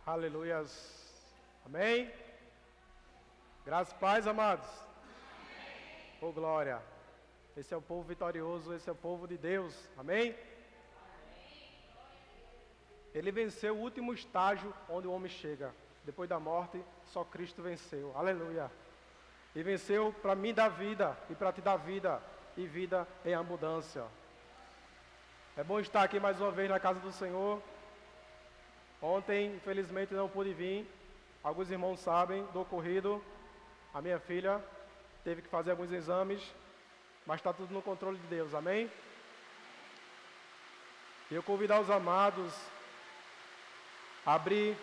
Aleluias. Amém? Graças e paz, amados. Oh, glória. Esse é o povo vitorioso, esse é o povo de Deus. Amém? Ele venceu o último estágio onde o homem chega. Depois da morte, só Cristo venceu. Aleluia. E venceu para mim dar vida e para te dar vida e vida em abundância. É bom estar aqui mais uma vez na casa do Senhor. Ontem, infelizmente, não pude vir. Alguns irmãos sabem do ocorrido. A minha filha teve que fazer alguns exames, mas está tudo no controle de Deus, amém? E eu convidar os amados a abrir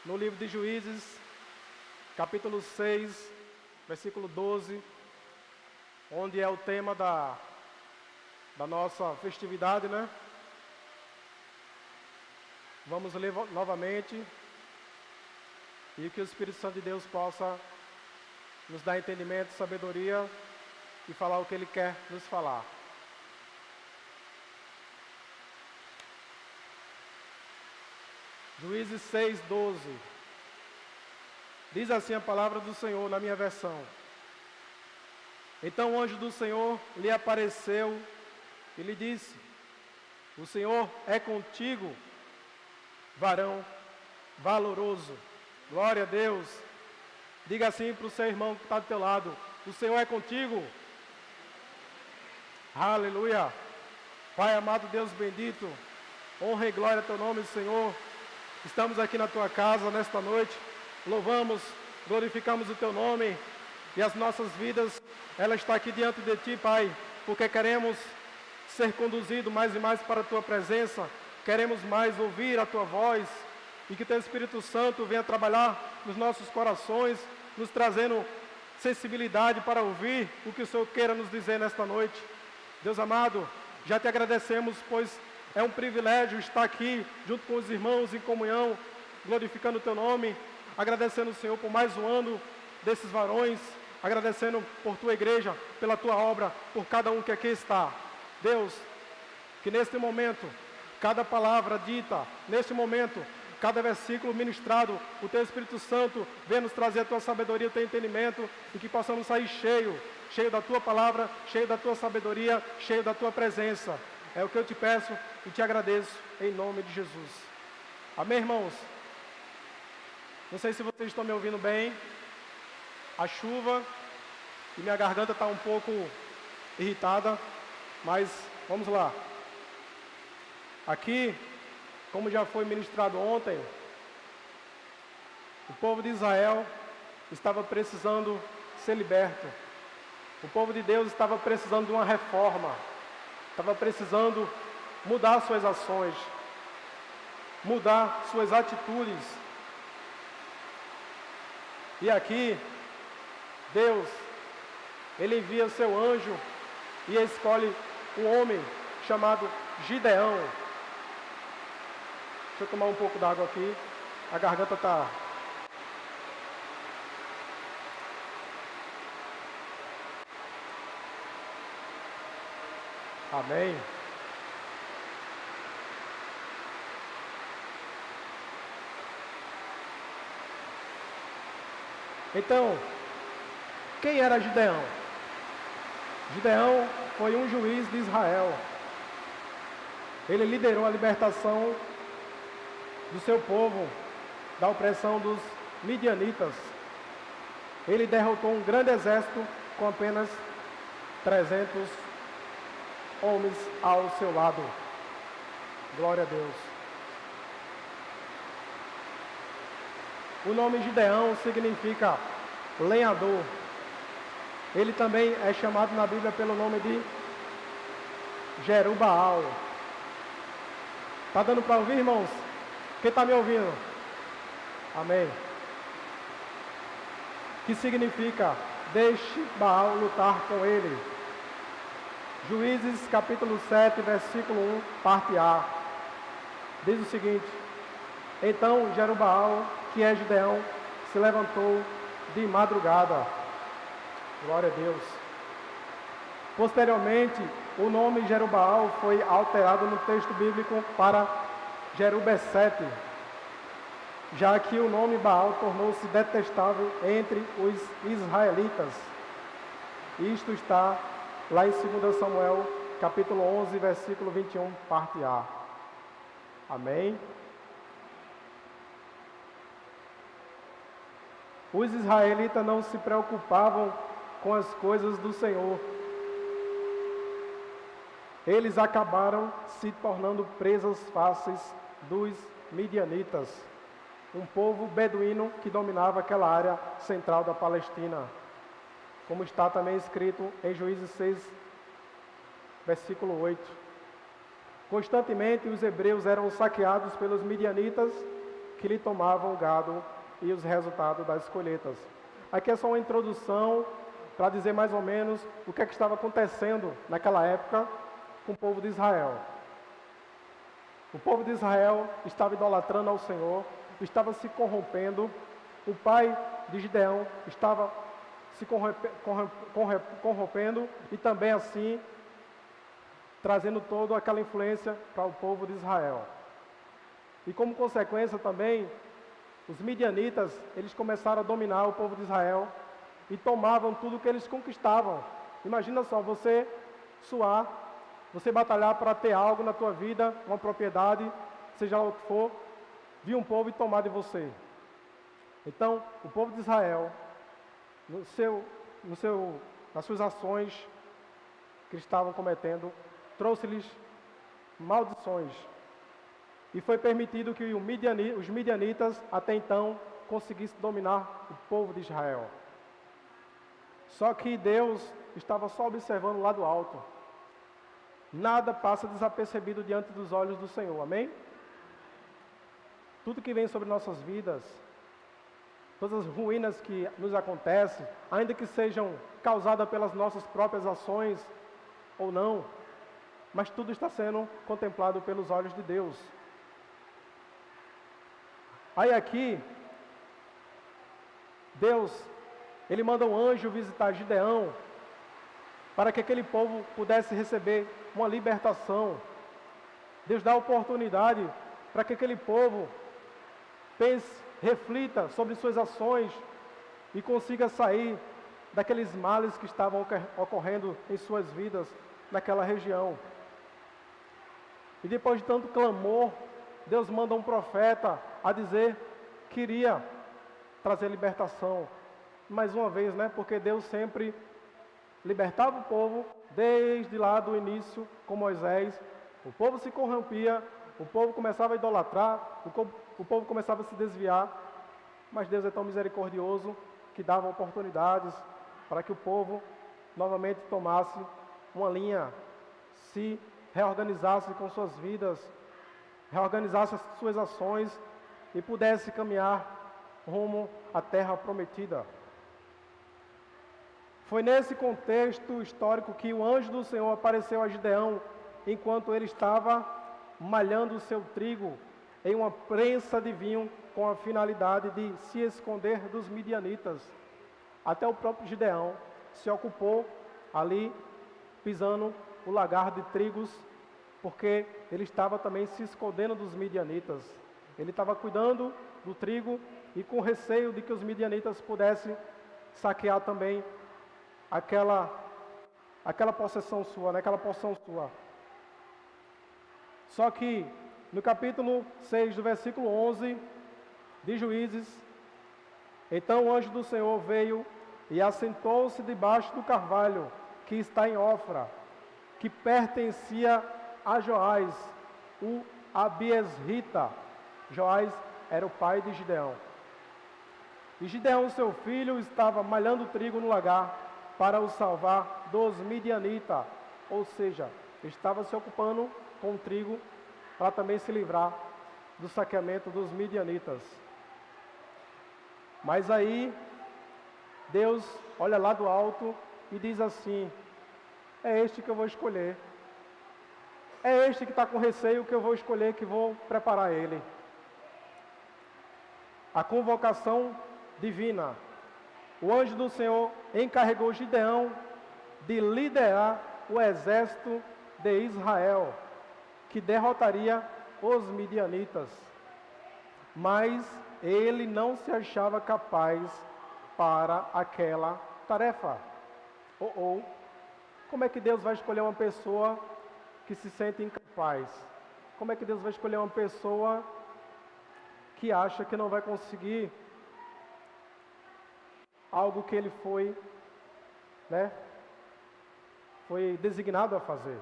no livro de Juízes, capítulo 6, versículo 12, onde é o tema da nossa festividade, né? Vamos ler novamente e que o Espírito Santo de Deus possa nos dar entendimento, sabedoria e falar o que Ele quer nos falar. Juízes 6, 12. Diz assim a palavra do Senhor na minha versão. Então o anjo do Senhor lhe apareceu e lhe disse: o Senhor é contigo, varão valoroso. Glória a Deus. Diga assim para o seu irmão que está do teu lado: o Senhor é contigo. Aleluia. Pai amado, Deus bendito, honra e glória ao teu nome, Senhor. Estamos aqui na tua casa nesta noite, louvamos, glorificamos o teu nome e as nossas vidas, ela está aqui diante de ti, Pai, porque queremos ser conduzidos mais e mais para a tua presença, queremos mais ouvir a tua voz e que teu Espírito Santo venha trabalhar nos nossos corações, nos trazendo sensibilidade para ouvir o que o Senhor queira nos dizer nesta noite. Deus amado, já te agradecemos, pois é um privilégio estar aqui junto com os irmãos em comunhão, glorificando o teu nome, agradecendo o Senhor por mais um ano desses varões, agradecendo por tua igreja, pela tua obra, por cada um que aqui está. Deus, que neste momento, cada palavra dita, neste momento, cada versículo ministrado, o teu Espírito Santo venha nos trazer a tua sabedoria, o teu entendimento, e que possamos sair cheio da tua palavra, cheio da tua sabedoria, cheio da tua presença. É o que eu te peço e te agradeço em nome de Jesus. Amém, irmãos? Não sei se vocês estão me ouvindo bem. A chuva e minha garganta está um pouco irritada, mas vamos lá. Aqui, como já foi ministrado ontem, o povo de Israel estava precisando ser liberto. O povo de Deus estava precisando de uma reforma. Estava precisando mudar suas ações, mudar suas atitudes. E aqui, Deus, Ele envia seu anjo e escolhe um homem chamado Gideão. Deixa eu tomar um pouco d'água aqui, a garganta está... Amém. Então, quem era Gideão? Gideão foi um juiz de Israel. Ele liderou a libertação do seu povo da opressão dos midianitas. Ele derrotou um grande exército com apenas 300 homens ao seu lado. Glória a Deus. O nome Gideão significa lenhador. Ele também é chamado na Bíblia pelo nome de Jerubbaal. Está dando para ouvir, irmãos? Quem está me ouvindo? Amém. Que significa: deixe Baal lutar com ele. Juízes capítulo 7, versículo 1, parte A. Diz o seguinte: então Jerubbaal, que é Gideão, se levantou de madrugada. Glória a Deus. Posteriormente, o nome Jerubbaal foi alterado no texto bíblico para Jerubbesete. já que o nome Baal tornou-se detestável entre os israelitas. Isto está lá em 2 Samuel, capítulo 11, versículo 21, parte A. Amém? Os israelitas não se preocupavam com as coisas do Senhor. Eles acabaram se tornando presas fáceis dos midianitas, um povo beduíno que dominava aquela área central da Palestina, como está também escrito em Juízes 6, versículo 8. Constantemente os hebreus eram saqueados pelos midianitas, que lhe tomavam o gado e os resultados das colheitas. Aqui é só uma introdução para dizer mais ou menos o que é que estava acontecendo naquela época com o povo de Israel. O povo de Israel estava idolatrando ao Senhor, estava se corrompendo. O pai de Gideão estava se corrompendo e também assim trazendo toda aquela influência para o povo de Israel. E como consequência também, os midianitas, eles começaram a dominar o povo de Israel e tomavam tudo que eles conquistavam. Imagina só, você suar, você batalhar para ter algo na tua vida, uma propriedade, seja lá o que for, vir um povo e tomar de você. Então, o povo de Israel, nas suas ações que estavam cometendo, trouxe-lhes maldições. E foi permitido que os midianitas, até então, conseguissem dominar o povo de Israel. Só que Deus estava só observando lá do alto. Nada passa desapercebido diante dos olhos do Senhor, amém? Tudo que vem sobre nossas vidas, todas as ruínas que nos acontecem, ainda que sejam causadas pelas nossas próprias ações ou não, mas tudo está sendo contemplado pelos olhos de Deus. Aí aqui, Deus, Ele manda um anjo visitar Gideão, para que aquele povo pudesse receber uma libertação. Deus dá a oportunidade para que aquele povo pense, reflita sobre suas ações e consiga sair daqueles males que estavam ocorrendo em suas vidas naquela região. E depois de tanto clamor, Deus manda um profeta a dizer que iria trazer libertação. Mais uma vez, porque Deus sempre libertava o povo, desde lá do início, com Moisés. O povo se corrompia, o povo começava a idolatrar, o povo começava a se desviar, mas Deus é tão misericordioso que dava oportunidades para que o povo novamente tomasse uma linha, se reorganizasse com suas vidas, reorganizasse as suas ações e pudesse caminhar rumo à terra prometida. Foi nesse contexto histórico que o anjo do Senhor apareceu a Gideão enquanto ele estava malhando o seu trigo em uma prensa de vinho com a finalidade de se esconder dos midianitas. Até o próprio Gideão se ocupou ali pisando o lagar de trigos, porque ele estava também se escondendo dos midianitas. Ele estava cuidando do trigo e com receio de que os midianitas pudessem saquear também aquela possessão sua, aquela porção sua. Só que no capítulo 6, do versículo 11 de Juízes, então o anjo do Senhor veio e assentou-se debaixo do carvalho que está em Ofra, que pertencia a Joás, o Abiesrita. Joás era o pai de Gideão. E Gideão, seu filho, estava malhando trigo no lagar para o salvar dos midianitas, ou seja, estava se ocupando com o trigo para também se livrar do saqueamento dos midianitas. Mas aí, Deus olha lá do alto e diz assim: é este que eu vou escolher. É este que está com receio que eu vou escolher, que vou preparar ele. A convocação divina. O anjo do Senhor encarregou Gideão de liderar o exército de Israel, que derrotaria os midianitas. Mas ele não se achava capaz para aquela tarefa. Como é que Deus vai escolher uma pessoa que se sente incapaz? Como é que Deus vai escolher uma pessoa que acha que não vai conseguir algo que ele foi designado a fazer?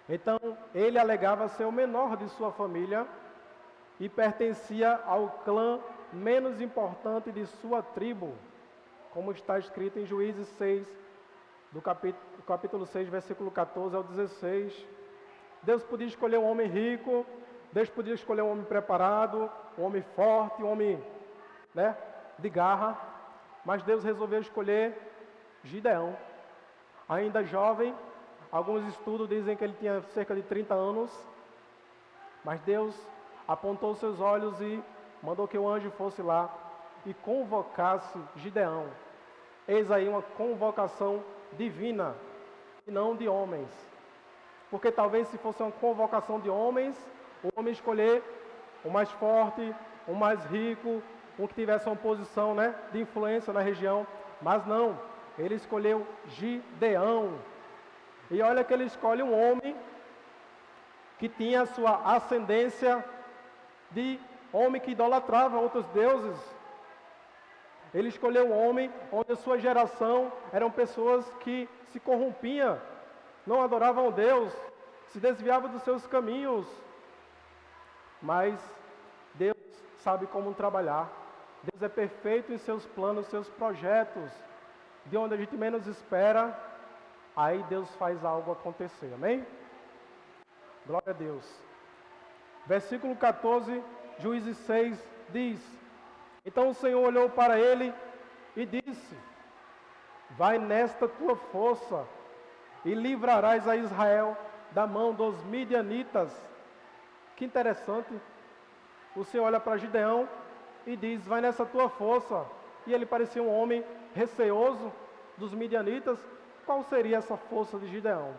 Então, ele alegava ser o menor de sua família e pertencia ao clã menos importante de sua tribo, como está escrito em Juízes 6, do capítulo 6, versículo 14 ao 16. Deus podia escolher um homem rico, Deus podia escolher um homem preparado, um homem forte, um homem de garra, mas Deus resolveu escolher Gideão, ainda jovem. Alguns estudos dizem que ele tinha cerca de 30 anos, mas Deus apontou seus olhos e mandou que o anjo fosse lá e convocasse Gideão. Eis aí uma convocação divina, e não de homens. Porque talvez se fosse uma convocação de homens, o homem escolher o mais forte, o mais rico, um que tivesse uma posição de influência na região, mas não, ele escolheu Gideão. E olha que ele escolhe um homem que tinha a sua ascendência de homem que idolatrava outros deuses. Ele escolheu um homem onde a sua geração eram pessoas que se corrompiam, não adoravam Deus, se desviavam dos seus caminhos. Mas Deus sabe como trabalhar. Deus é perfeito em seus planos, seus projetos. De onde a gente menos espera, aí Deus faz algo acontecer, amém? Glória a Deus. Versículo 14, Juízes 6, diz: Então o Senhor olhou para ele e disse: Vai nesta tua força e livrarás a Israel da mão dos midianitas. Que interessante. O Senhor olha para Gideão e diz: Vai nessa tua força. E ele parecia um homem receoso dos midianitas. Qual seria essa força de Gideão?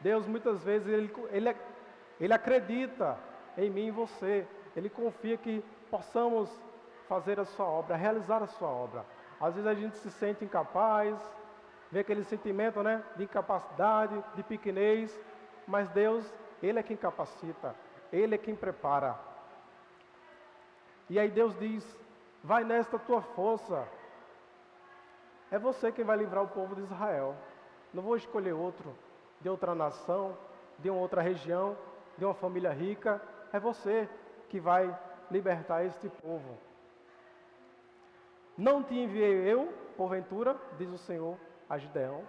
Deus muitas vezes ele acredita em mim e em você. Ele confia que possamos fazer a sua obra, realizar a sua obra. Às vezes a gente se sente incapaz, vê aquele sentimento de incapacidade, de pequenez, mas Deus, Ele é quem capacita, Ele é quem prepara. E aí Deus diz: vai nesta tua força. É você quem vai livrar o povo de Israel. Não vou escolher outro, de outra nação, de uma outra região, de uma família rica. É você que vai libertar este povo. Não te enviei eu, porventura, diz o Senhor a Gideão.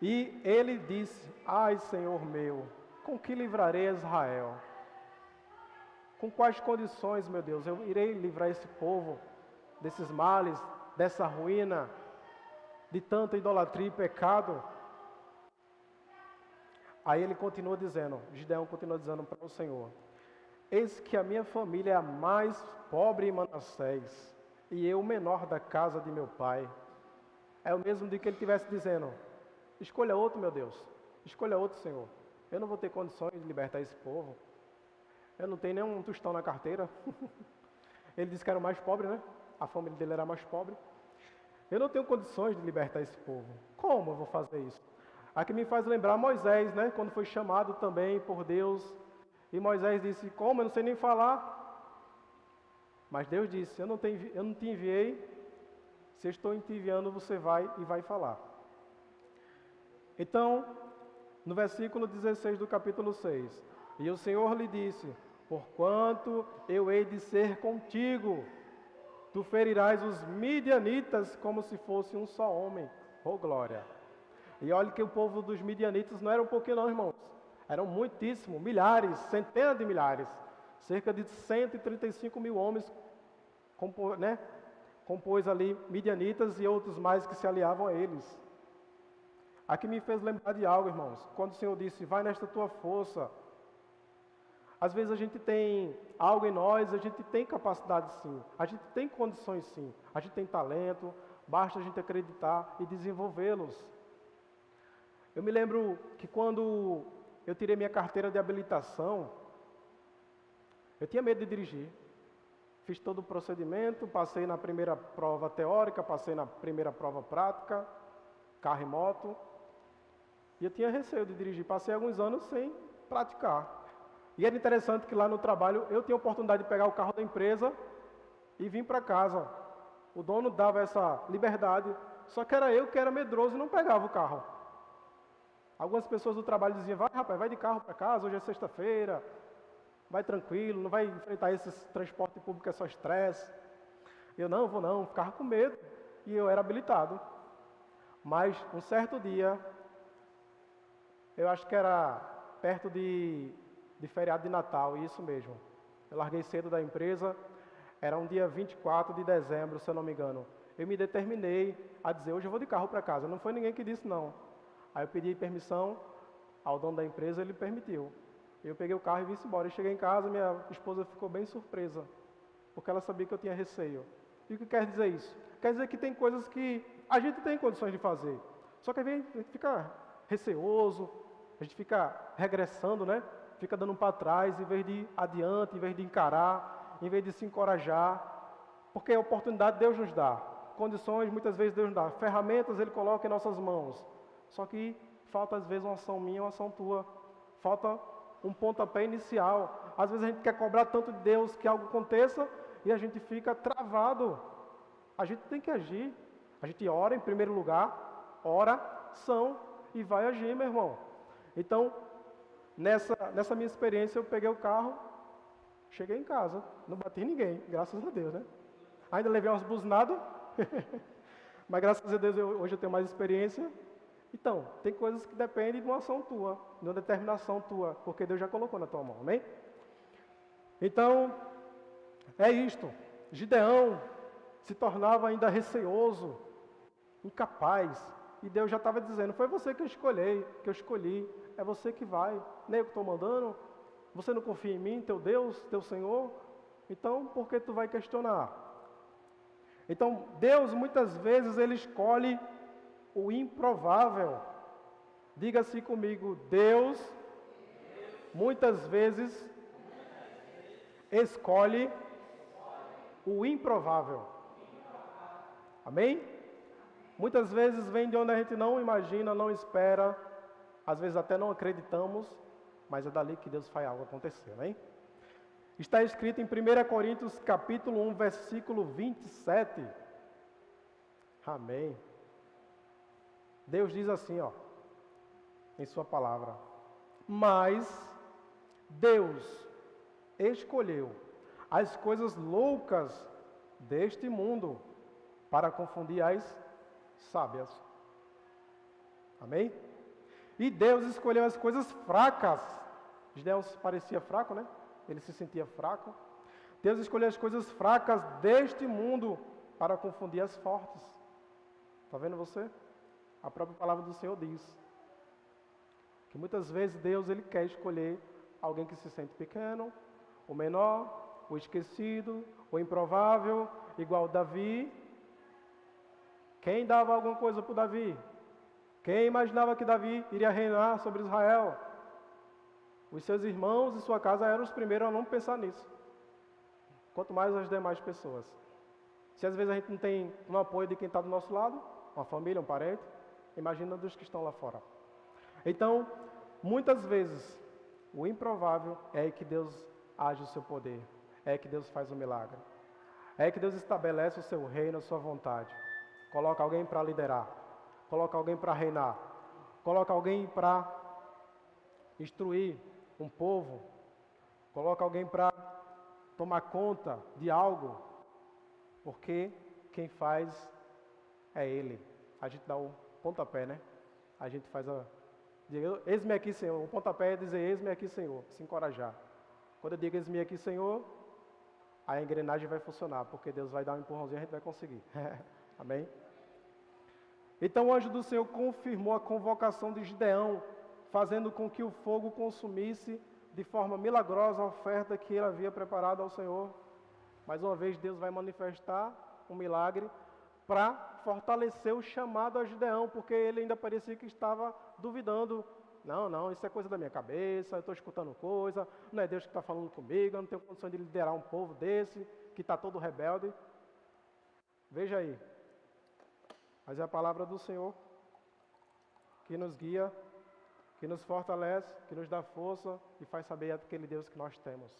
E ele disse: Ai, Senhor meu, com que livrarei Israel? Com quais condições, meu Deus, eu irei livrar esse povo desses males, dessa ruína, de tanta idolatria e pecado? Aí ele continua dizendo, Gideão continua dizendo para o Senhor: Eis que a minha família é a mais pobre em Manassés, e eu o menor da casa de meu pai. É o mesmo de que ele estivesse dizendo: escolha outro, meu Deus, escolha outro, Senhor. Eu não vou ter condições de libertar esse povo. Eu não tenho nem um tostão na carteira. Ele disse que era o mais pobre, A família dele era mais pobre. Eu não tenho condições de libertar esse povo. Como eu vou fazer isso? Aqui me faz lembrar Moisés, quando foi chamado também por Deus. E Moisés disse: como? Eu não sei nem falar. Mas Deus disse: eu não te enviei. Se eu estou te enviando, você vai e vai falar. Então, no versículo 16 do capítulo 6, e o Senhor lhe disse: porquanto eu hei de ser contigo, tu ferirás os midianitas como se fosse um só homem. Oh, glória! E olha que o povo dos midianitas não era um pouquinho não, irmãos. Eram muitíssimos, milhares, centenas de milhares. Cerca de 135 mil homens compôs ali midianitas e outros mais que se aliavam a eles. Aqui me fez lembrar de algo, irmãos. Quando o Senhor disse: vai nesta tua força. Às vezes a gente tem algo em nós, a gente tem capacidade sim, a gente tem condições sim, a gente tem talento, basta a gente acreditar e desenvolvê-los. Eu me lembro que quando eu tirei minha carteira de habilitação, Eu tinha medo de dirigir. Fiz todo o procedimento, passei na primeira prova teórica, passei na primeira prova prática, carro e moto. E eu tinha receio de dirigir. Passei alguns anos sem praticar. E era interessante que lá no trabalho eu tinha a oportunidade de pegar o carro da empresa e vir para casa. O dono dava essa liberdade, só que era eu que era medroso e não pegava o carro. Algumas pessoas do trabalho diziam, vai rapaz, vai de carro para casa, hoje é sexta-feira, vai tranquilo, não vai enfrentar esses transporte público, é só estresse. Eu não vou não, ficava com medo e eu era habilitado. Mas um certo dia, eu acho que era perto de feriado de Natal, isso mesmo. Eu larguei cedo da empresa, era um dia 24 de dezembro, se eu não me engano. Eu me determinei a dizer, hoje eu vou de carro para casa. Não foi ninguém que disse não. Aí eu pedi permissão ao dono da empresa, ele permitiu. Eu peguei o carro e vim embora. Eu cheguei em casa, minha esposa ficou bem surpresa, porque ela sabia que eu tinha receio. E o que quer dizer isso? Quer dizer que tem coisas que a gente tem condições de fazer. Só que a gente fica receoso, a gente fica regressando, né? Fica dando para trás, em vez de ir adiante, em vez de encarar, em vez de se encorajar. Porque a oportunidade Deus nos dá. Condições, muitas vezes Deus nos dá. Ferramentas Ele coloca em nossas mãos. Só que falta às vezes uma ação minha, uma ação tua. Falta um pontapé inicial. Às vezes a gente quer cobrar tanto de Deus que algo aconteça e a gente fica travado. A gente tem que agir. A gente ora em primeiro lugar, oração e vai agir, meu irmão. Então, nessa minha experiência, eu peguei o carro, cheguei em casa, não bati em ninguém, graças a Deus, né? Ainda levei umas buzinadas, mas graças a Deus hoje eu tenho mais experiência. Então, tem coisas que dependem de uma ação tua, de uma determinação tua, porque Deus já colocou na tua mão, amém? Então, é isto. Gideão se tornava ainda receoso, incapaz, e Deus já estava dizendo, foi você que eu escolhi, é você que vai, nem eu que estou mandando, você não confia em mim, teu Deus, teu Senhor, então por que tu vai questionar? Então, Deus muitas vezes Ele escolhe o improvável. Diga-se comigo, Deus muitas vezes escolhe o improvável. Amém? Muitas vezes vem de onde a gente não imagina, não espera, às vezes até não acreditamos, mas é dali que Deus faz algo acontecer, amém? Está escrito em 1 Coríntios capítulo 1, versículo 27. Amém. Deus diz assim, ó, em sua palavra, mas Deus escolheu as coisas loucas deste mundo para confundir as sábias. Amém? E Deus escolheu as coisas fracas. Deus parecia fraco, né? Ele se sentia fraco. Deus escolheu as coisas fracas deste mundo para confundir as fortes. Está vendo você? A própria palavra do Senhor diz que muitas vezes Deus Ele quer escolher alguém que se sente pequeno, o menor, o esquecido, o improvável, igual Davi. Quem dava alguma coisa para Davi? Quem imaginava que Davi iria reinar sobre Israel? Os seus irmãos e sua casa eram os primeiros a não pensar nisso. Quanto mais as demais pessoas. Se às vezes a gente não tem um apoio de quem está do nosso lado, uma família, um parente, imagina dos que estão lá fora. Então, muitas vezes, o improvável é aí que Deus age o seu poder. É aí que Deus faz o milagre. É aí que Deus estabelece o seu reino, a sua vontade. Coloca alguém para liderar. Coloca alguém para reinar. Coloca alguém para instruir um povo. Coloca alguém para tomar conta de algo. Porque quem faz é Ele. A gente dá o pontapé, né? A gente faz a... Eis-me aqui, Senhor. O pontapé é dizer, eis-me aqui, Senhor. Se encorajar. Quando eu digo, eis-me aqui, Senhor, a engrenagem vai funcionar. Porque Deus vai dar um empurrãozinho e a gente vai conseguir. Amém? Então o anjo do Senhor confirmou a convocação de Gideão, fazendo com que o fogo consumisse de forma milagrosa a oferta que ele havia preparado ao Senhor. Mais uma vez Deus vai manifestar um milagre para fortalecer o chamado a Gideão, porque ele ainda parecia que estava duvidando Não, isso é coisa da minha cabeça, eu estou escutando coisa, não é Deus que está falando comigo, eu não tenho condição de liderar um povo desse, que está todo rebelde. Veja aí. Mas é a palavra do Senhor que nos guia, que nos fortalece, que nos dá força e faz saber aquele Deus que nós temos.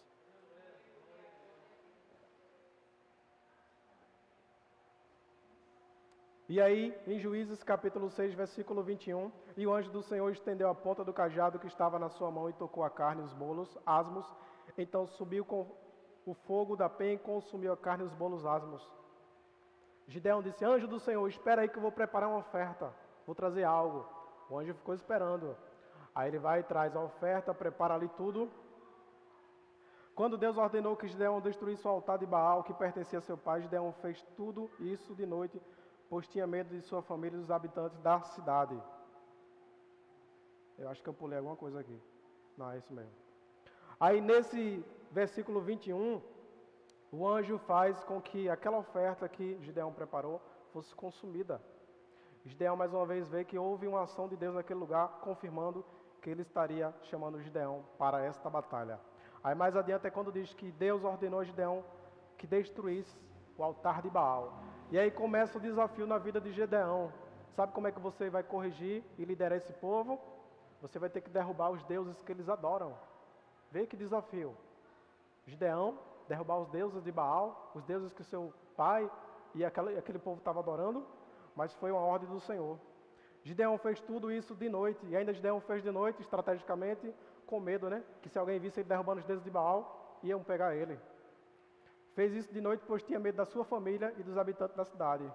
E aí, em Juízes capítulo 6, versículo 21, e o anjo do Senhor estendeu a ponta do cajado que estava na sua mão e tocou a carne e os bolos asmos. Então subiu com o fogo da penha e consumiu a carne e os bolos asmos. Gideão disse, anjo do Senhor, espera aí que eu vou preparar uma oferta, vou trazer algo. O anjo ficou esperando. Aí ele vai e traz a oferta, prepara ali tudo. Quando Deus ordenou que Gideão destruísse o altar de Baal, que pertencia a seu pai, Gideão fez tudo isso de noite, pois tinha medo de sua família e dos habitantes da cidade. Eu acho que eu pulei alguma coisa aqui. Não, é isso mesmo. Aí nesse versículo 21, o anjo faz com que aquela oferta que Gideão preparou fosse consumida. Gideão mais uma vez vê que houve uma ação de Deus naquele lugar, confirmando que ele estaria chamando Gideão para esta batalha. Aí mais adiante é quando diz que Deus ordenou a Gideão que destruísse o altar de Baal. E aí começa o desafio na vida de Gideão. Sabe como é que você vai corrigir e liderar esse povo? Você vai ter que derrubar os deuses que eles adoram. Vê que desafio. Gideão, derrubar os deuses de Baal, os deuses que seu pai e aquele povo estava adorando, mas foi uma ordem do Senhor. Gideão fez tudo isso de noite, e ainda Gideão fez de noite, estrategicamente, com medo, né? Que se alguém visse ele derrubando os deuses de Baal, iam pegar ele. Fez isso de noite, pois tinha medo da sua família e dos habitantes da cidade.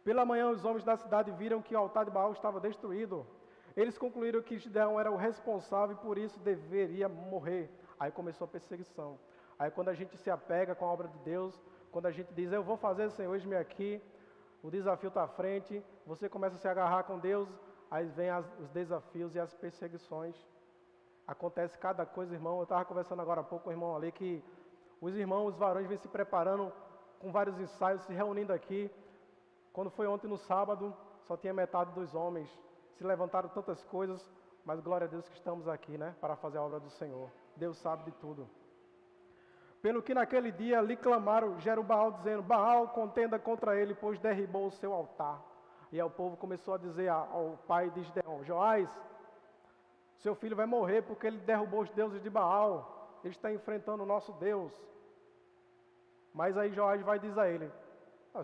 Pela manhã, os homens da cidade viram que o altar de Baal estava destruído. Eles concluíram que Gideão era o responsável e por isso deveria morrer. Aí começou a perseguição. Aí quando a gente se apega com a obra de Deus, quando a gente diz, eu vou fazer, Senhor, eis-me aqui, o desafio está à frente, você começa a se agarrar com Deus, aí vem os desafios e as perseguições. Acontece cada coisa, irmão. Eu estava conversando agora há pouco com o irmão ali, que os irmãos, os varões, vêm se preparando com vários ensaios, se reunindo aqui. Quando foi ontem no sábado, só tinha metade dos homens. Se levantaram tantas coisas, mas glória a Deus que estamos aqui, né, para fazer a obra do Senhor. Deus sabe de tudo. Pelo que naquele dia lhe clamaram Jerubaal, dizendo, Baal, contenda contra ele, pois derribou o seu altar. E aí o povo começou a dizer ao pai de Gideão, Joás, seu filho vai morrer porque ele derrubou os deuses de Baal. Ele está enfrentando o nosso Deus. Mas aí Joás vai dizer a ele,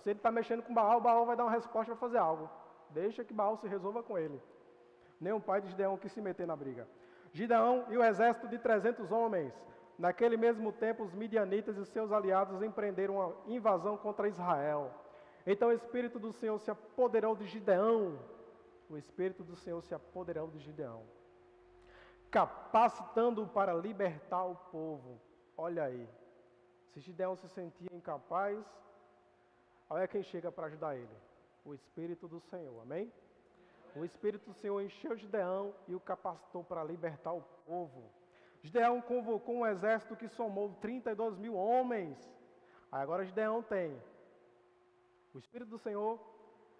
se ele está mexendo com Baal, Baal vai dar uma resposta, vai fazer algo. Deixa que Baal se resolva com ele. Nem o pai de Gideão quis se meter na briga. Gideão e o exército de 300 homens. Naquele mesmo tempo, os midianitas e seus aliados empreenderam uma invasão contra Israel. Então o Espírito do Senhor se apoderou de Gideão. O Espírito do Senhor se apoderou de Gideão, capacitando-o para libertar o povo. Olha aí. Se Gideão se sentia incapaz, olha quem chega para ajudar ele. O Espírito do Senhor, amém? O Espírito do Senhor encheu Gideão e o capacitou para libertar o povo. Gideão convocou um exército que somou 32 mil homens. Aí agora Gideão tem o Espírito do Senhor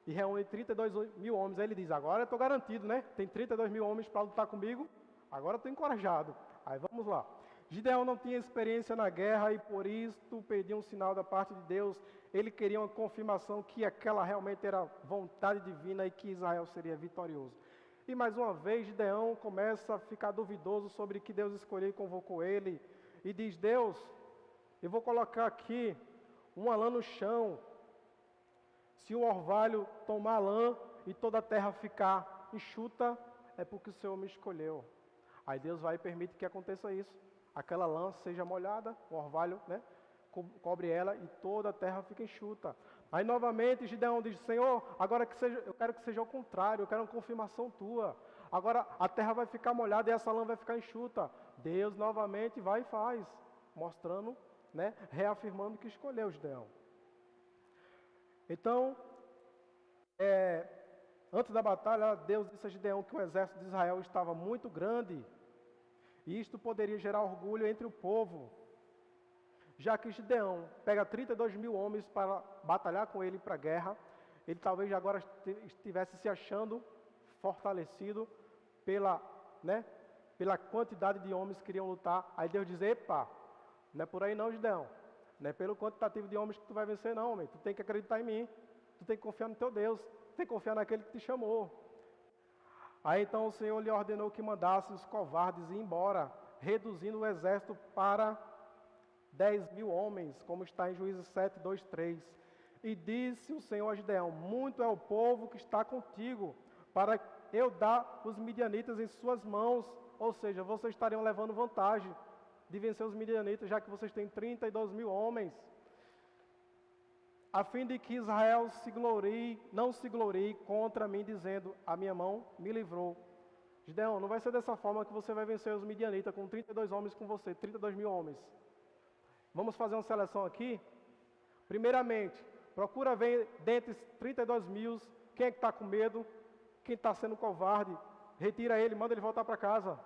e reúne 32 mil homens. Aí ele diz, agora eu estou garantido, né? Tem 32 mil homens para lutar comigo, agora eu estou encorajado. Aí vamos lá. Gideão não tinha experiência na guerra e por isso pedia um sinal da parte de Deus. Ele queria uma confirmação que aquela realmente era vontade divina e que Israel seria vitorioso. E mais uma vez Gideão começa a ficar duvidoso sobre que Deus escolheu e convocou ele. E diz, Deus, eu vou colocar aqui uma lã no chão. Se o orvalho tomar lã e toda a terra ficar enxuta, é porque o Senhor me escolheu. Aí Deus vai e permite que aconteça isso. Aquela lã seja molhada, o orvalho, né, cobre ela e toda a terra fica enxuta. Aí novamente Gideão diz, Senhor, agora que seja, eu quero que seja ao contrário, eu quero uma confirmação tua. Agora a terra vai ficar molhada e essa lã vai ficar enxuta. Deus novamente vai e faz, mostrando, né, reafirmando que escolheu Gideão. Então, antes da batalha, Deus disse a Gideão que o exército de Israel estava muito grande e isto poderia gerar orgulho entre o povo. Já que Gideão pega 32 mil homens para batalhar com ele para a guerra, ele talvez agora estivesse se achando fortalecido pela, né, pela quantidade de homens que queriam lutar. Aí Deus diz, epa, não é por aí não, Gideão. Não é pelo quantitativo de homens que tu vai vencer não, homem. Tu tem que acreditar em mim. Tu tem que confiar no teu Deus. Tu tem que confiar naquele que te chamou. Aí então o Senhor lhe ordenou que mandasse os covardes ir embora, reduzindo o exército para 10.000 homens, como está em Juízes 7, 2, 3. E disse o Senhor a Gideão, muito é o povo que está contigo, para eu dar os midianitas em suas mãos. Ou seja, vocês estariam levando vantagem de vencer os midianitas, já que vocês têm 32.000 homens. A fim de que Israel não se glorie contra mim, dizendo, a minha mão me livrou. Gideão, não vai ser dessa forma que você vai vencer os midianitas, com 32 homens com você, 32.000 homens. Vamos fazer uma seleção aqui. Primeiramente, procura ver dentre 32.000, quem é que está com medo, quem está sendo covarde, retira ele, manda ele voltar para casa.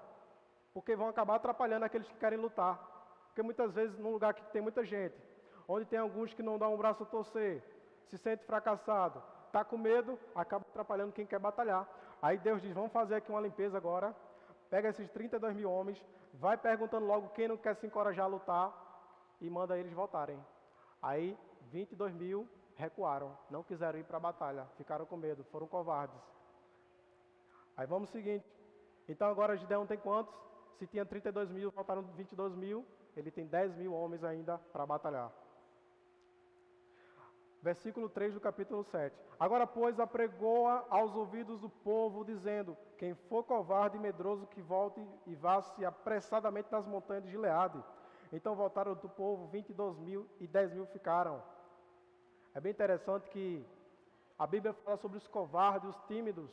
Porque vão acabar atrapalhando aqueles que querem lutar. Porque muitas vezes, num lugar que tem muita gente, onde tem alguns que não dão um braço a torcer, se sente fracassado, está com medo, acaba atrapalhando quem quer batalhar. Aí Deus diz, vamos fazer aqui uma limpeza agora, pega esses 32.000 homens, vai perguntando logo quem não quer se encorajar a lutar e manda eles voltarem. Aí 22.000 recuaram, não quiseram ir para a batalha, ficaram com medo, foram covardes. Aí vamos ao seguinte, então agora Gideão tem quantos? Se tinha 32.000, faltaram 22.000, ele tem 10.000 homens ainda para batalhar. Versículo 3 do capítulo 7. Agora, pois, apregoa aos ouvidos do povo, dizendo, quem for covarde e medroso, que volte e vá-se apressadamente nas montanhas de Gileade. Então voltaram do povo 22.000 e 10.000 ficaram. É bem interessante que a Bíblia fala sobre os covardes, os tímidos.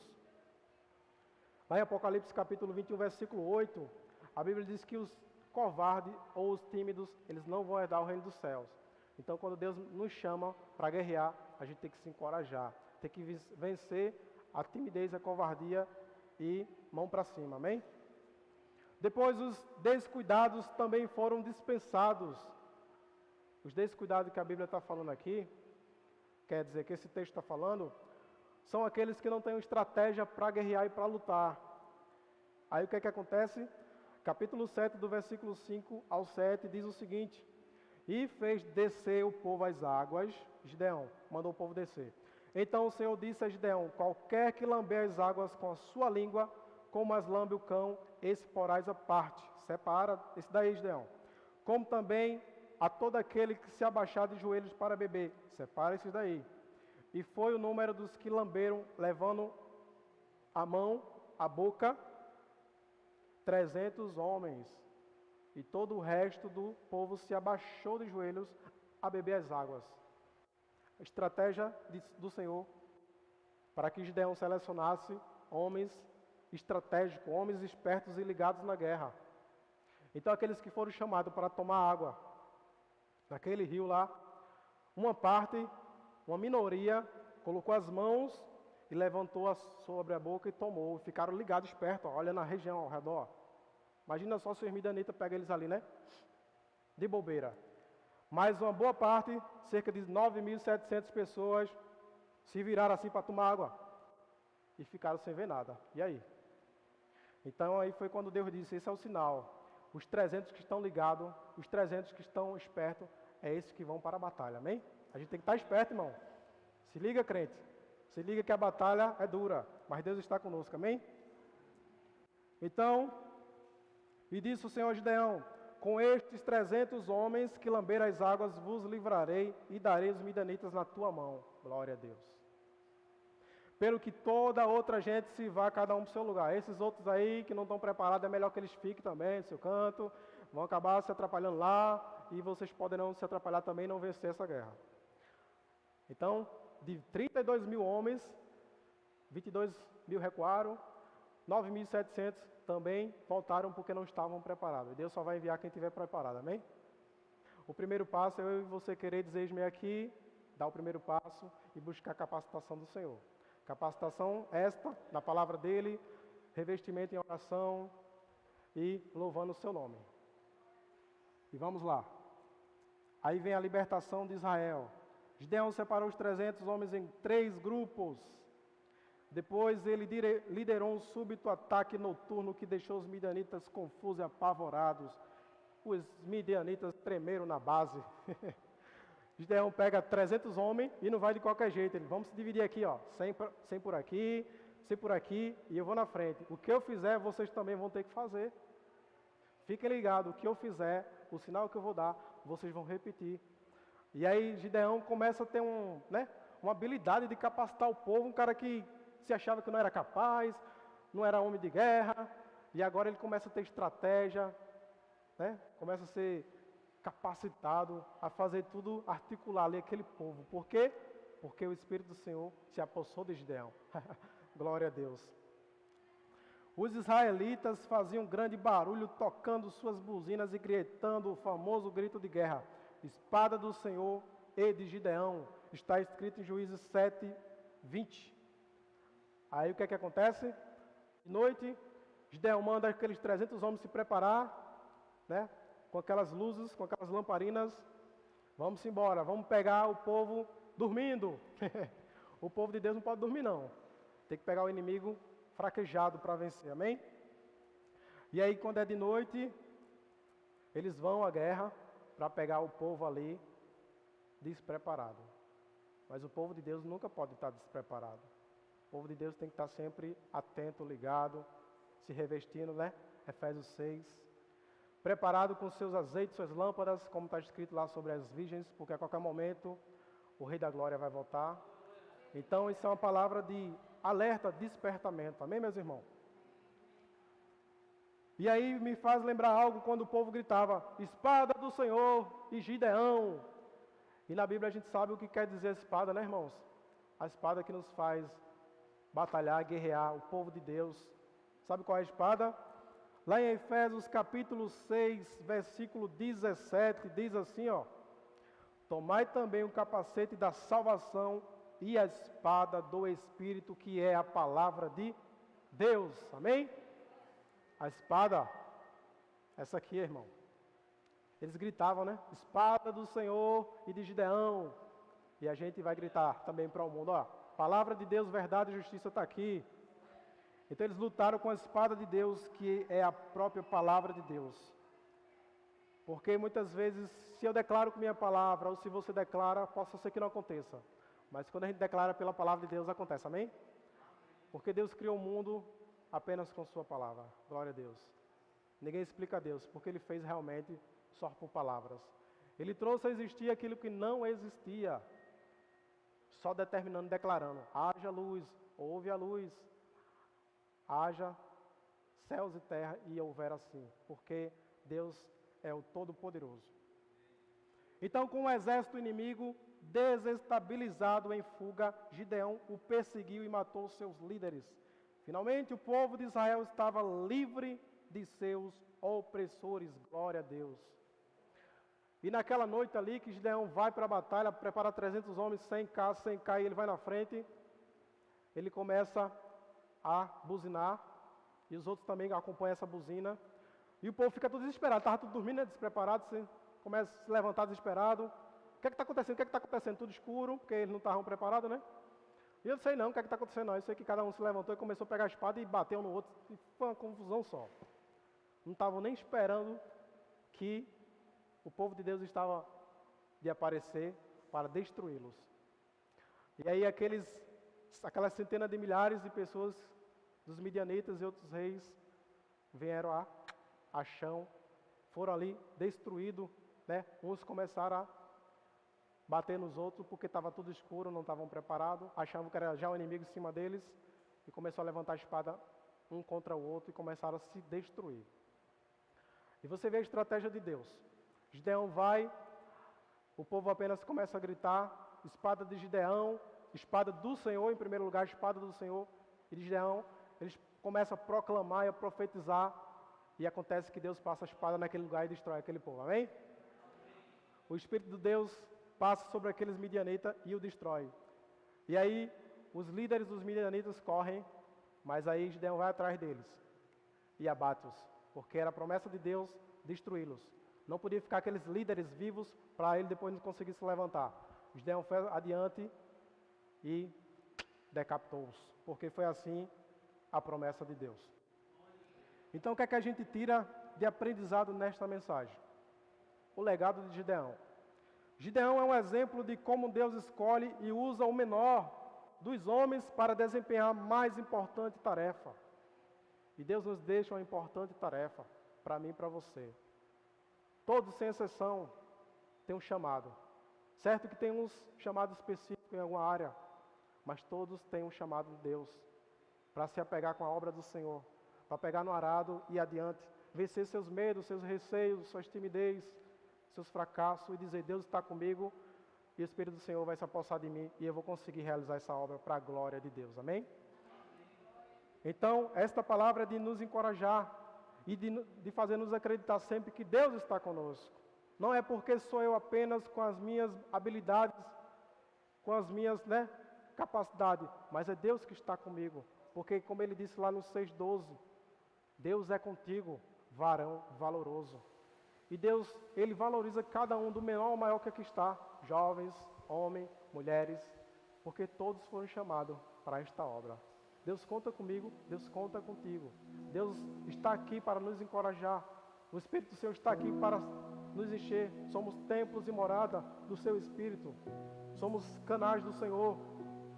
Lá em Apocalipse capítulo 21, versículo 8, a Bíblia diz que os covardes ou os tímidos, eles não vão herdar o reino dos céus. Então, quando Deus nos chama para guerrear, a gente tem que se encorajar, tem que vencer a timidez, a covardia e mão para cima, amém? Depois, os descuidados também foram dispensados. Os descuidados que a Bíblia está falando aqui, quer dizer que esse texto está falando, são aqueles que não têm estratégia para guerrear e para lutar. Aí o que é que acontece? Capítulo 7, do versículo 5 ao 7, diz o seguinte, e fez descer o povo às águas, Gideão mandou o povo descer. Então o Senhor disse a Gideão, qualquer que lamber as águas com a sua língua, como as lambe o cão, esse porás à parte. Separa esse daí, Gideão. Como também a todo aquele que se abaixar de joelhos para beber. Separa esse daí. E foi o número dos que lamberam, levando a mão, a boca, 300 homens. E todo o resto do povo se abaixou de joelhos a beber as águas. A estratégia do Senhor para que Gideão selecionasse homens estratégicos, homens espertos e ligados na guerra. Então aqueles que foram chamados para tomar água naquele rio lá, uma parte, uma minoria, colocou as mãos e levantou sobre a boca e tomou. Ficaram ligados perto, olha na região ao redor. Imagina só se os midianitas pegam eles ali, né? De bobeira. Mas uma boa parte, cerca de 9.700 pessoas, se viraram assim para tomar água. E ficaram sem ver nada. E aí? Então aí foi quando Deus disse, esse é o sinal. Os 300 que estão ligados, os 300 que estão espertos, é esses que vão para a batalha, amém? A gente tem que estar esperto, irmão. Se liga, crente. Se liga que a batalha é dura, mas Deus está conosco, amém? Então, e disse o Senhor a Gideão, com estes 300 homens que lamberam as águas, vos livrarei e darei os midianitas na tua mão. Glória a Deus. Pelo que toda outra gente se vá, cada um para o seu lugar. Esses outros aí que não estão preparados, é melhor que eles fiquem também no seu canto, vão acabar se atrapalhando lá, e vocês poderão se atrapalhar também e não vencer essa guerra. Então, de 32.000 homens, 22.000 recuaram, 9.700 também voltaram porque não estavam preparados. Deus só vai enviar quem estiver preparado, amém? O primeiro passo é eu e você querer dizer, eis-me aqui, dar o primeiro passo e buscar a capacitação do Senhor. Capacitação esta, na palavra dEle, revestimento em oração e louvando o seu nome. E vamos lá. Aí vem a libertação de Israel. Gideão separou os 300 homens em 3 grupos. Depois ele liderou um súbito ataque noturno que deixou os midianitas confusos e apavorados. Os midianitas tremeram na base. Gideão pega 300 homens e não vai de qualquer jeito. Ele, vamos se dividir aqui, ó, 100 por aqui, 100 por aqui, e eu vou na frente. O que eu fizer, vocês também vão ter que fazer. Fiquem ligados, o que eu fizer, o sinal que eu vou dar, vocês vão repetir. E aí Gideão começa a ter uma habilidade de capacitar o povo, um cara que se achava que não era capaz, não era homem de guerra, e agora ele começa a ter estratégia, começa a ser capacitado a fazer tudo, articular ali aquele povo. Por quê? Porque o Espírito do Senhor se apossou de Gideão. Glória a Deus. Os israelitas faziam grande barulho, tocando suas buzinas e gritando o famoso grito de guerra. Espada do Senhor e de Gideão. Está escrito em Juízes 7, 20. Aí o que é que acontece? De noite, Gideão manda aqueles 300 homens se preparar, com aquelas luzes, com aquelas lamparinas. Vamos embora, vamos pegar o povo dormindo. O povo de Deus não pode dormir não. Tem que pegar o inimigo fraquejado para vencer, amém? E aí quando é de noite, eles vão à guerra para pegar o povo ali despreparado. Mas o povo de Deus nunca pode estar despreparado. O povo de Deus tem que estar sempre atento, ligado, se revestindo, Efésios 6. Preparado com seus azeites, suas lâmpadas, como está escrito lá sobre as virgens, porque a qualquer momento o Rei da Glória vai voltar. Então isso é uma palavra de alerta, despertamento, amém, meus irmãos? E aí me faz lembrar algo quando o povo gritava, espada do Senhor e Gideão. E na Bíblia a gente sabe o que quer dizer espada, né, irmãos? A espada que nos faz batalhar, guerrear, o povo de Deus. Sabe qual é a espada? Lá em Efésios capítulo 6, versículo 17, diz assim, ó. Tomai também o capacete da salvação e a espada do Espírito, que é a palavra de Deus. Amém? A espada, essa aqui, irmão. Eles gritavam, espada do Senhor e de Gideão. E a gente vai gritar também para o mundo, ó. Palavra de Deus, verdade e justiça está aqui. Então eles lutaram com a espada de Deus, que é a própria palavra de Deus. Porque muitas vezes, se eu declaro com minha palavra, ou se você declara, possa ser que não aconteça. Mas quando a gente declara pela palavra de Deus, acontece, amém? Porque Deus criou o mundo apenas com sua palavra. Glória a Deus. Ninguém explica a Deus, porque Ele fez realmente só por palavras. Ele trouxe a existir aquilo que não existia. Só determinando, declarando, haja luz, houve a luz. Haja céus e terra e houver assim. Porque Deus é o Todo-Poderoso. Então, com o exército inimigo desestabilizado em fuga, Gideão o perseguiu e matou seus líderes. Finalmente, o povo de Israel estava livre de seus opressores. Glória a Deus. E naquela noite ali que Gideão vai para a batalha, prepara 300 homens, 100 e ele vai na frente, ele começa a buzinar, e os outros também acompanham essa buzina, e o povo fica todo desesperado, estava tudo dormindo, despreparado, começa a se levantar desesperado. O que é que está acontecendo? O que é que está acontecendo? Tudo escuro, porque eles não estavam preparados, E eu não sei não o que é que está acontecendo não. Eu sei que cada um se levantou e começou a pegar a espada e bateu no outro. E foi uma confusão só. Não estavam nem esperando que o povo de Deus estava de aparecer para destruí-los. E aí aquelas centenas de milhares de pessoas, dos midianitas e outros reis, vieram a chão, foram ali destruídos, Uns começaram a bater nos outros porque estava tudo escuro, não estavam preparados, achavam que era já um inimigo em cima deles e começou a levantar a espada um contra o outro e começaram a se destruir. E você vê a estratégia de Deus. Gideão vai, o povo apenas começa a gritar, espada de Gideão, espada do Senhor, em primeiro lugar, espada do Senhor e de Gideão. Eles começam a proclamar e a profetizar e acontece que Deus passa a espada naquele lugar e destrói aquele povo, amém? O Espírito de Deus passa sobre aqueles midianitas e o destrói. E aí, os líderes dos midianitas correm, mas aí Gideão vai atrás deles e abate-os, porque era a promessa de Deus destruí-los. Não podia ficar aqueles líderes vivos para ele depois não conseguir se levantar. Gideão foi adiante e decapitou-os, porque foi assim a promessa de Deus. Então, o que é que a gente tira de aprendizado nesta mensagem? O legado de Gideão. Gideão é um exemplo de como Deus escolhe e usa o menor dos homens para desempenhar a mais importante tarefa. E Deus nos deixa uma importante tarefa, para mim e para você. Todos, sem exceção, têm um chamado. Certo que tem uns chamados específicos em alguma área, mas todos têm um chamado de Deus, para se apegar com a obra do Senhor, para pegar no arado e ir adiante, vencer seus medos, seus receios, suas timidez, seus fracassos e dizer: Deus está comigo e o Espírito do Senhor vai se apossar de mim e eu vou conseguir realizar essa obra para a glória de Deus. Amém? Então, esta palavra é de nos encorajar e de fazer nos acreditar sempre que Deus está conosco. Não é porque sou eu apenas com as minhas habilidades, com as minhas capacidades, mas é Deus que está comigo. Porque, como ele disse lá no 6,12, Deus é contigo, varão valoroso. E Deus, Ele valoriza cada um, do menor ao maior que aqui está, jovens, homens, mulheres, porque todos foram chamados para esta obra. Deus conta comigo, Deus conta contigo. Deus está aqui para nos encorajar. O Espírito do Senhor está aqui para nos encher. Somos templos e morada do Seu Espírito. Somos canais do Senhor.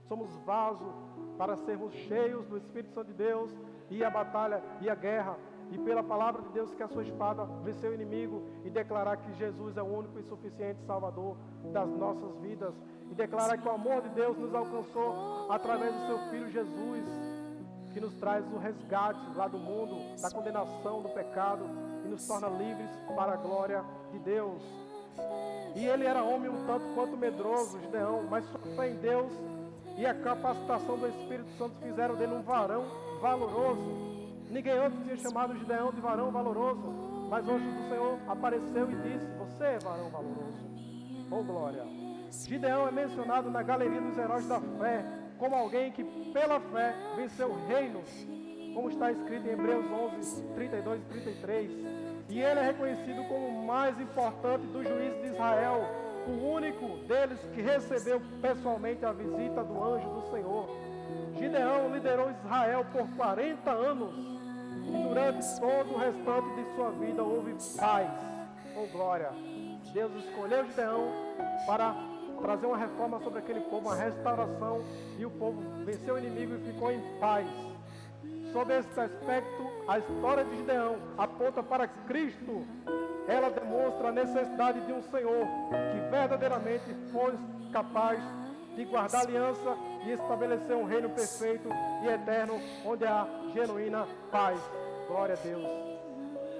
Somos vasos para sermos cheios do Espírito Santo de Deus e a batalha e a guerra. E pela palavra de Deus, que a sua espada venceu o inimigo, e declarar que Jesus é o único e suficiente Salvador das nossas vidas, e declarar que o amor de Deus nos alcançou através do seu Filho Jesus, que nos traz o resgate lá do mundo, da condenação do pecado, e nos torna livres para a glória de Deus. E ele era homem um tanto quanto medroso, Gideão, mas sua fé em Deus e a capacitação do Espírito Santo fizeram dele um varão valoroso. Ninguém antes tinha chamado Gideão de varão valoroso, mas hoje o Senhor apareceu e disse: você é varão valoroso. Oh glória! Gideão é mencionado na galeria dos heróis da fé como alguém que pela fé venceu reinos, como está escrito em Hebreus 11, 32 e 33. E ele é reconhecido como o mais importante dos juízes de Israel, o único deles que recebeu pessoalmente a visita do anjo do Senhor. Gideão liderou Israel por 40 anos. E durante todo o restante de sua vida houve paz. Oh glória! Deus escolheu Gideão para trazer uma reforma sobre aquele povo, uma restauração, e o povo venceu o inimigo e ficou em paz. Sob esse aspecto, a história de Gideão aponta para Cristo. Ela demonstra a necessidade de um Senhor que verdadeiramente foi capaz de guardar aliança e estabelecer um reino perfeito e eterno, onde há genuína paz. Glória a Deus.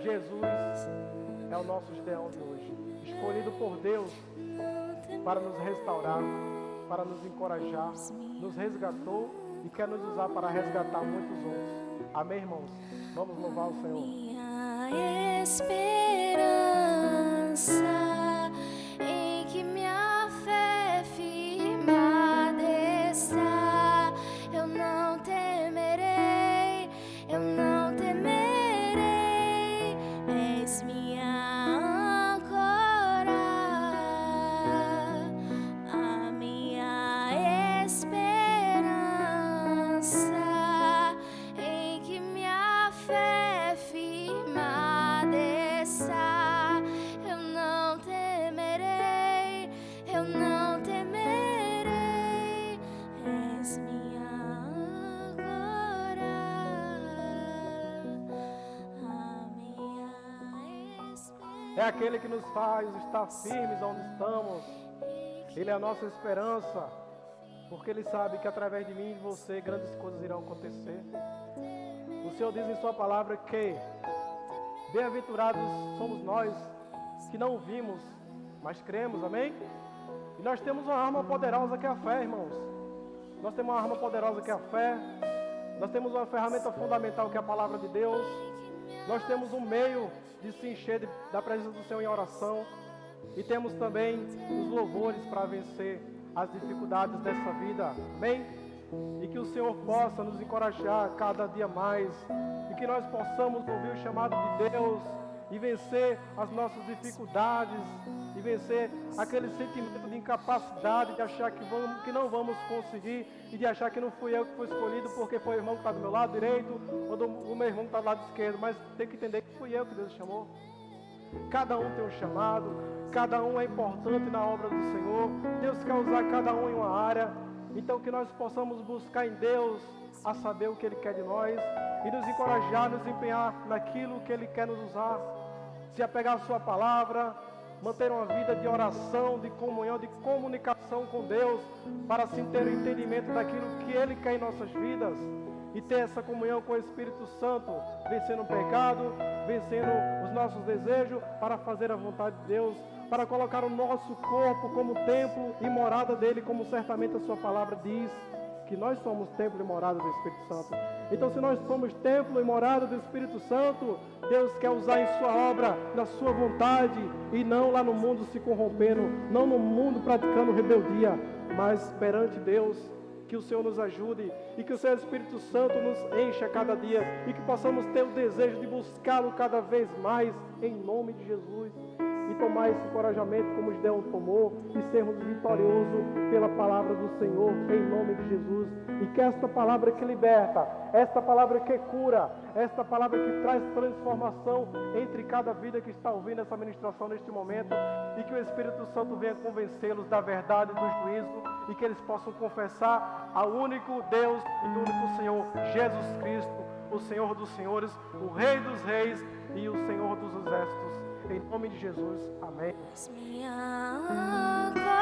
Jesus é o nosso Gideão de hoje, escolhido por Deus para nos restaurar, para nos encorajar, nos resgatou e quer nos usar para resgatar muitos outros. Amém, irmãos? Vamos louvar o Senhor. Minha esperança em que minha fé firmada está, eu não temerei, eu não temerei. És minha âncora, a minha esperança em que minha fé firmada está. Eu não temerei, eu não temerei. És minha âncora, a minha esperança. É aquele que nos faz estar firmes onde estamos. Ele é a nossa esperança, porque Ele sabe que através de mim e de você grandes coisas irão acontecer. O Senhor diz em sua palavra que bem-aventurados somos nós que não vimos, mas cremos, amém? E nós temos uma arma poderosa que é a fé, irmãos. Nós temos uma arma poderosa que é a fé. Nós temos uma ferramenta fundamental que é a palavra de Deus. Nós temos um meio de se encher da presença do Senhor em oração. E temos também os louvores para vencer as dificuldades dessa vida, amém? E que o Senhor possa nos encorajar cada dia mais, e que nós possamos ouvir o chamado de Deus e vencer as nossas dificuldades, e vencer aquele sentimento de incapacidade, de achar que não vamos conseguir, e de achar que não fui eu que fui escolhido porque foi o irmão que está do meu lado direito, ou o meu irmão que está do lado esquerdo, mas tem que entender que fui eu que Deus chamou. Cada um tem um chamado, cada um é importante na obra do Senhor. Deus quer usar cada um em uma área. Então que nós possamos buscar em Deus a saber o que Ele quer de nós e nos encorajar, nos empenhar naquilo que Ele quer nos usar. Se apegar à sua palavra, manter uma vida de oração, de comunhão, de comunicação com Deus, para assim ter o entendimento daquilo que Ele quer em nossas vidas. E ter essa comunhão com o Espírito Santo, vencendo o pecado, vencendo os nossos desejos, para fazer a vontade de Deus, para colocar o nosso corpo como templo e morada dele, como certamente a sua palavra diz, que nós somos templo e morada do Espírito Santo. Então, se nós somos templo e morada do Espírito Santo, Deus quer usar em sua obra, na sua vontade, e não lá no mundo se corrompendo, não no mundo praticando rebeldia, mas perante Deus. Que o Senhor nos ajude e que o seu Espírito Santo nos encha cada dia e que possamos ter o desejo de buscá-lo cada vez mais, em nome de Jesus. E tomar esse encorajamento como Gideão tomou e sermos vitoriosos pela palavra do Senhor, em nome de Jesus. E que esta palavra que liberta, esta palavra que cura, esta palavra que traz transformação entre cada vida que está ouvindo essa ministração neste momento, e que o Espírito Santo venha convencê-los da verdade, do juízo, e que eles possam confessar ao único Deus e do único Senhor, Jesus Cristo, o Senhor dos Senhores, o Rei dos Reis e o Senhor dos Exércitos. Em nome de Jesus, amém. És minha âncora.